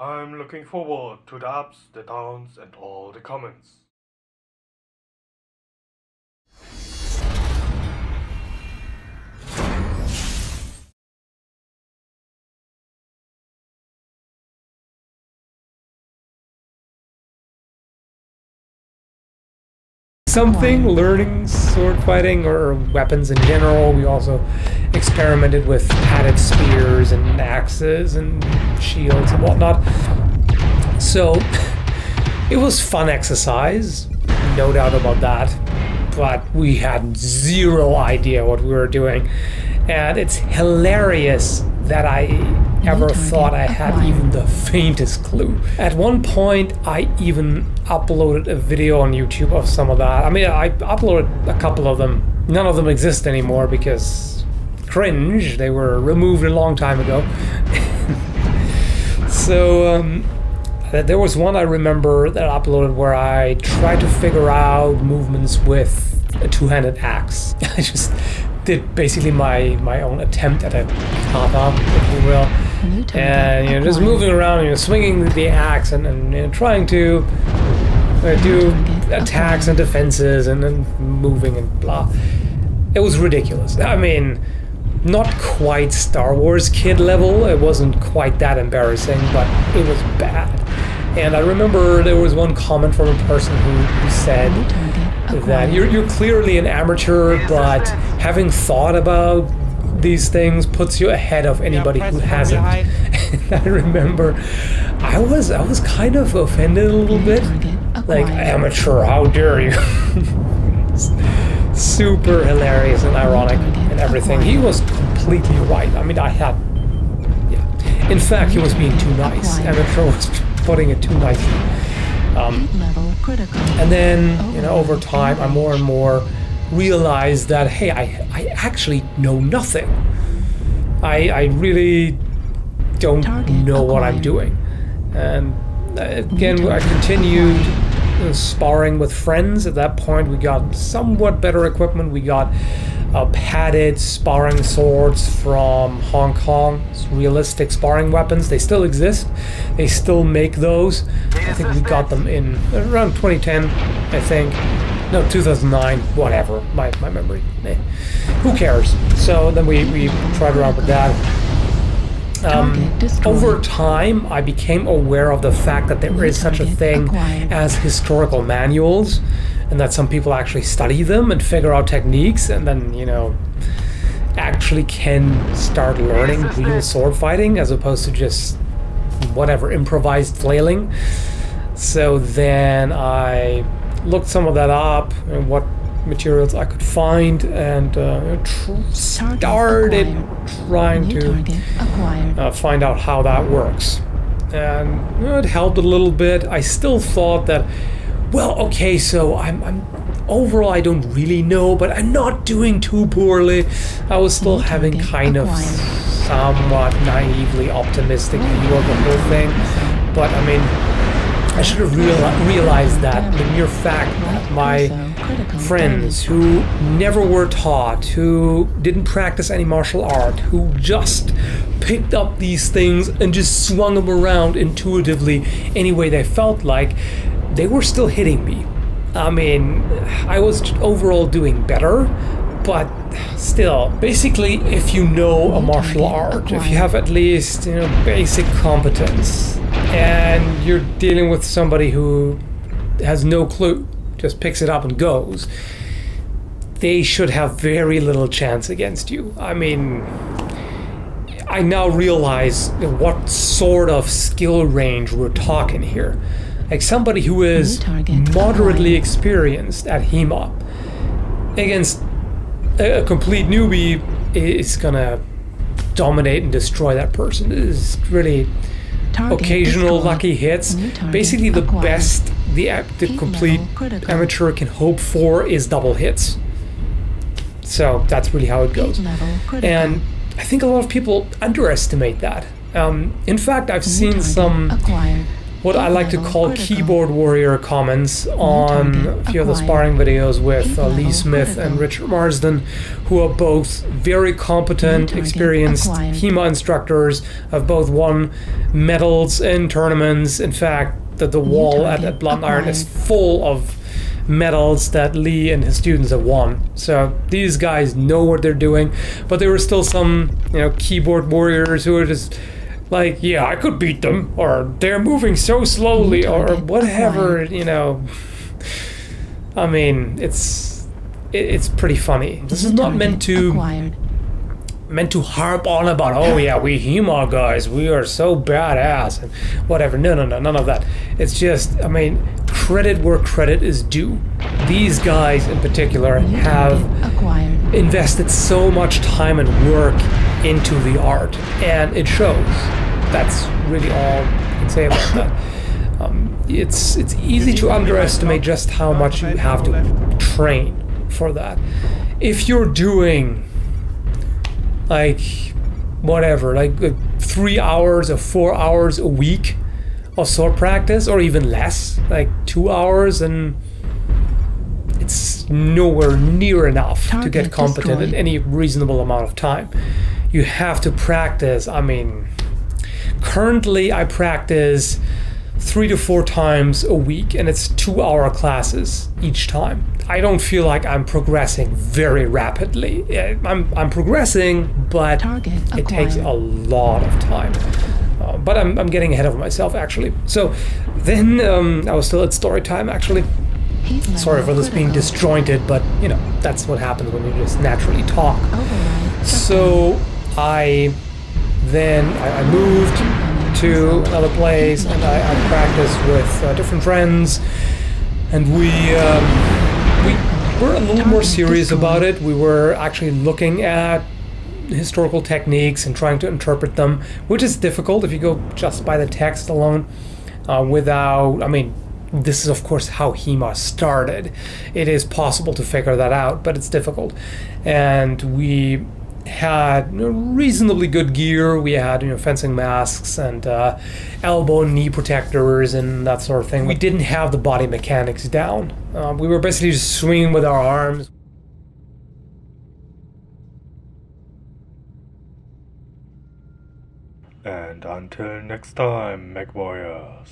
I'm looking forward to the ups, the downs, and all the comments. Something, learning sword fighting or weapons in general. We also experimented with padded spears and axes and shields and whatnot. So it was fun exercise, no doubt about that, but we had zero idea what we were doing. And it's hilarious that I ever thought I had even the faintest clue. At one point, I even uploaded a video on YouTube of some of that. I mean, I uploaded a couple of them. None of them exist anymore because cringe. They were removed a long time ago. So there was one I remember that I uploaded where I tried to figure out movements with a two-handed axe. I just did basically my own attempt at a kata, if you will. And just moving around, swinging the axe and trying to do attacks and defenses and then moving and blah. It was ridiculous. I mean, not quite Star Wars kid level. It wasn't quite that embarrassing, but it was bad. And I remember there was one comment from a person who said that you're clearly an amateur, but having thought about these things puts you ahead of anybody who hasn't. And I remember I was kind of offended a little bit. Like, amateur, how dare you? Super hilarious and ironic and everything. He was completely right. I mean, yeah. In fact, he was being too nice. Amateur was putting it too nicely. And then, over time, I more and more realized that, hey, I actually know nothing. I really don't know what I'm doing. And again, I continued sparring with friends. At that point, we got somewhat better equipment. We got padded sparring swords from Hong Kong, realistic sparring weapons. They still exist. They still make those. I think we got them in around 2010, I think. No, 2009, whatever, my memory. Who cares? So then we tried around with that. Over time, I became aware of the fact that there is such a thing as historical manuals, and that some people actually study them and figure out techniques, and then, actually can start learning real sword fighting as opposed to just whatever, improvised flailing. So then I looked some of that up and what materials I could find, and started trying to find out how that works. And it helped a little bit. I still thought that, well, okay, so I'm overall I don't really know, but I'm not doing too poorly. I was still having kind of somewhat naively optimistic view of the whole thing, but I mean, I should have realized that the mere fact that my friends who never were taught, who didn't practice any martial art, who just picked up these things and just swung them around intuitively any way they felt like, they were still hitting me. I mean, I was overall doing better, but still, basically, if you know a martial art, if you have at least, basic competence, and you're dealing with somebody who has no clue, just picks it up and goes, they should have very little chance against you. I mean, I now realize what sort of skill range we're talking here. Like, somebody who is moderately experienced at HEMA against a complete newbie is gonna dominate and destroy that person. It is really occasional lucky hits. Basically, the best the complete amateur can hope for is double hits. So that's really how it goes. And I think a lot of people underestimate that. In fact, I've seen some what I like to call keyboard warrior comments on a few of the sparring videos with Lee Smith and Richard Marsden, who are both very competent, experienced HEMA instructors, have both won medals in tournaments. In fact, the wall at Blunt Iron is full of medals that Lee and his students have won. So these guys know what they're doing, but there were still some, you know, keyboard warriors who are just like, yeah, I could beat them, or they're moving so slowly, or whatever, you know. I mean, it's pretty funny. This is not meant to harp on about, oh yeah, we HEMA guys, we are so badass and whatever. No, none of that. It's just, I mean, credit where credit is due. These guys in particular have invested so much time and work into the art, and it shows. That's really all I can say about that. It's easy to underestimate just how much you have to train for that. If you're doing like whatever, like 3 hours or 4 hours a week of sword practice, or even less, like 2 hours, and it's nowhere near enough to get competent in any reasonable amount of time. You have to practice. I mean, currently I practice 3 to 4 times a week, and it's 2-hour classes each time. I don't feel like I'm progressing very rapidly. I'm progressing, but it takes a lot of time. But I'm getting ahead of myself, actually. So then I was still at story time, actually. Sorry for this being disjointed, but you know, that's what happens when you just naturally talk. So I moved to another place, and I practiced with different friends, and we were a little more serious about it. We were actually looking at historical techniques and trying to interpret them, which is difficult if you go just by the text alone, without, I mean, this is of course how HEMA started. It is possible to figure that out, but it's difficult. And we had reasonably good gear. We had, you know, fencing masks and elbow and knee protectors and that sort of thing. We didn't have the body mechanics down. We were basically just swinging with our arms. And until next time, MechWarriors.